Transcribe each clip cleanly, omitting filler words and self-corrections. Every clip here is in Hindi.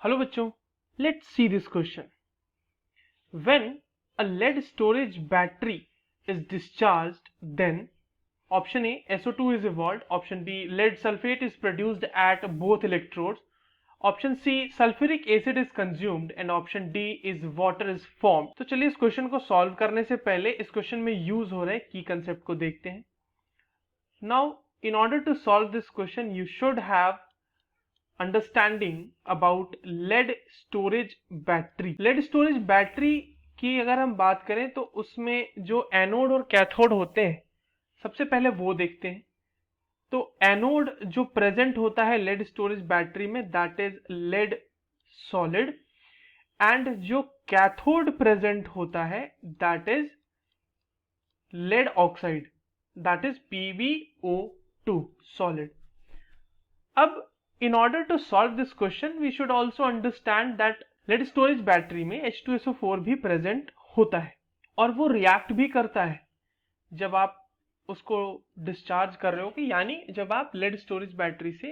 हेलो बच्चों, let's see this question. When a lead storage battery is discharged, then option A SO2 is evolved, option B lead sulfate is produced at both electrodes, option C sulfuric acid is consumed and option D is water is formed. तो चलिए इस क्वेश्चन को सॉल्व करने से पहले इस क्वेश्चन में यूज हो रहे की कंसेप्ट को देखते हैं. Now in order to solve this question you should have understanding about lead storage battery. Lead storage battery की अगर हम बात करें तो उसमें जो एनोड और कैथोड होते हैं सबसे पहले वो देखते हैं. तो एनोड जो प्रेजेंट होता है लेड स्टोरेज बैटरी में that is lead solid and जो कैथोड प्रेजेंट होता है that is lead oxide that is PbO2 solid. अब in order to solve this question we should also understand that lead storage battery में H2SO4 भी present होता है और वो react भी करता है जब आप उसको डिस्चार्ज कर रहे हो कि यानी जब आप lead storage battery से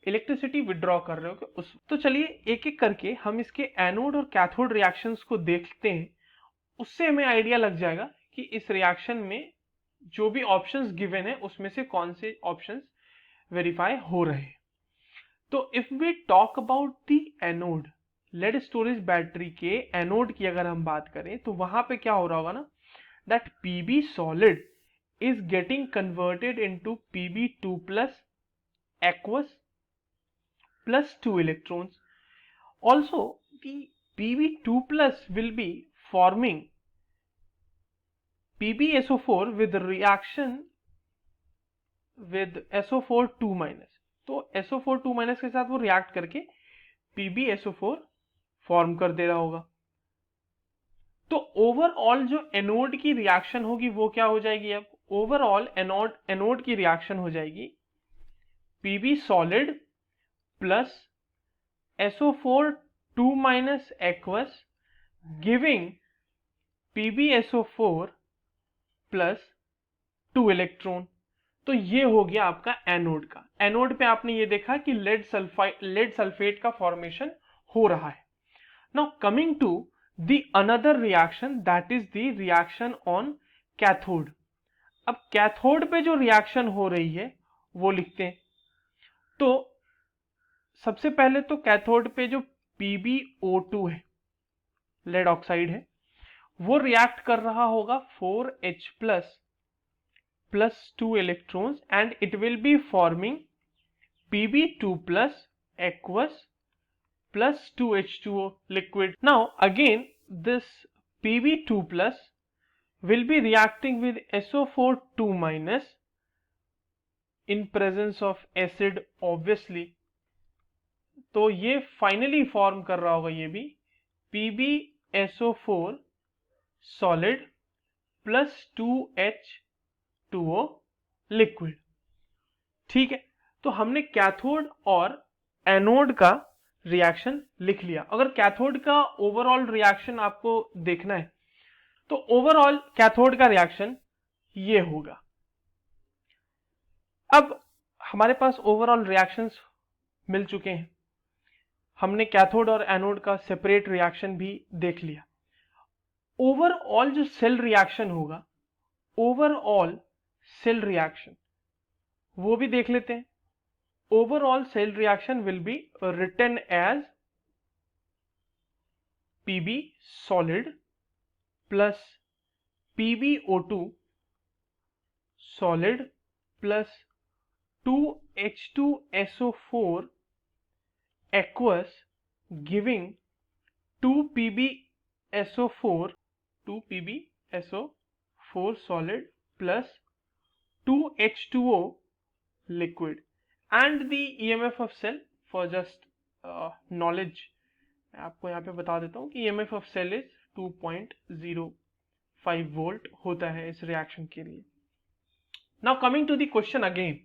इलेक्ट्रिसिटी विड्रॉ कर रहे हो कि उस. तो चलिए एक एक करके हम इसके एनोड और कैथोड रिएक्शंस को देखते हैं. उससे हमें आइडिया लग जाएगा कि इस रिएक्शन में जो भी ऑप्शंस गिवन है उसमें से कौन से ऑप्शंस वेरीफाई हो रहे हैं. तो if we talk about the anode, lead storage battery के एनोड की अगर हम बात करें तो वहां पे क्या हो रहा होगा ना, that Pb solid is getting converted into Pb2 plus aqueous plus 2 electrons. Also the Pb2 plus will be forming PbSO4 with reaction with SO4 2 minus. तो SO4 2 माइनस के साथ वो रिएक्ट करके PbSO4 फॉर्म कर दे रहा होगा. तो ओवरऑल जो एनोड की रिएक्शन होगी वो क्या हो जाएगी. अब ओवरऑल एनोड की रिएक्शन हो जाएगी Pb solid plus SO4 2 minus aqueous giving PbSO4 plus 2 electron. तो ये हो गया आपका एनोड का. एनोड पे आपने ये देखा कि लेड सल्फेट का फॉर्मेशन हो रहा है. Now coming to the another reaction that is the reaction on cathode. अब कैथोड पे जो रिएक्शन हो रही है वो लिखते हैं. तो सबसे पहले तो कैथोड पे जो PbO2 है, लेड ऑक्साइड है, वो रिएक्ट कर रहा होगा 4H plus 2 electrons and it will be forming Pb2 plus aqueous plus 2H2O liquid. Now again this Pb2 plus will be reacting with SO4 2 minus in presence of acid obviously. तो ये फाइनली फॉर्म कर रहा होगा ये भी PbSO4 solid plus 2H2O liquid. ठीक है, तो हमने कैथोड और एनोड का रिएक्शन लिख लिया. अगर कैथोड का ओवरऑल रिएक्शन आपको देखना है तो ओवरऑल कैथोड का रिएक्शन ये होगा. अब हमारे पास ओवरऑल रिएक्शंस मिल चुके हैं. हमने कैथोड और एनोड का सेपरेट रिएक्शन भी देख लिया. ओवरऑल जो सेल रिएक्शन होगा, ओवरऑल सेल रिएक्शन वो भी देख लेते हैं. Overall cell reaction will be written as Pb solid plus PbO2 solid plus 2H2SO4 aqueous giving 2PbSO4 solid plus 2H2O liquid and the EMF of cell. for just knowledge मैं आपको यहाँ पे बता देता हूँ कि EMF of cell is 2.05 volt होता है इस रिएक्शन के लिए. Now coming to the question again.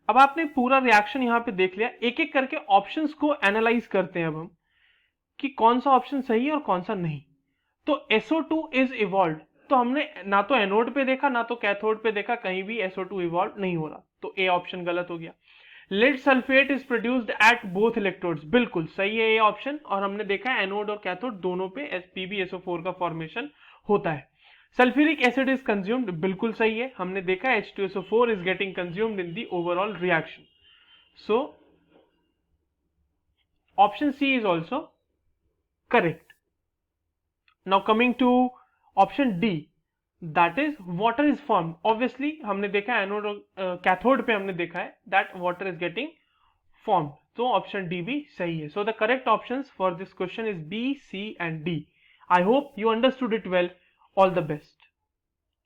अब आपने पूरा रिएक्शन यहाँ पे देख लिया. एक एक करके ऑप्शंस को एनालाइज करते हैं अब हम कि कौन सा ऑप्शन सही है और कौन सा नहीं. तो SO2 इज इवॉल्व. तो हमने ना तो एनोड पे देखा ना तो कैथोड पे देखा, कहीं भी SO2 इवॉल्व नहीं हो रहा, तो ए ऑप्शन गलत हो गया. Lead sulphate is produced at both electrodes, बिल्कुल सही है ये ऑप्शन, और हमने देखा है एनोड और कैथोड दोनों पे PbSO4 का फॉर्मेशन होता है। सल्फ्यूरिक एसिड इज कंज्यूम्ड, बिल्कुल सही है, हमने देखा है H2SO4 is getting consumed in the overall reaction, so option C is also correct. Now coming to option D, that is water is formed. Obviously हमने देखा है एनोड और कैथोड पे हमने देखा है that water is getting formed. तो ऑप्शन डी भी सही है. So the correct options for this question is B, C and D. I hope you understood it well. All the best.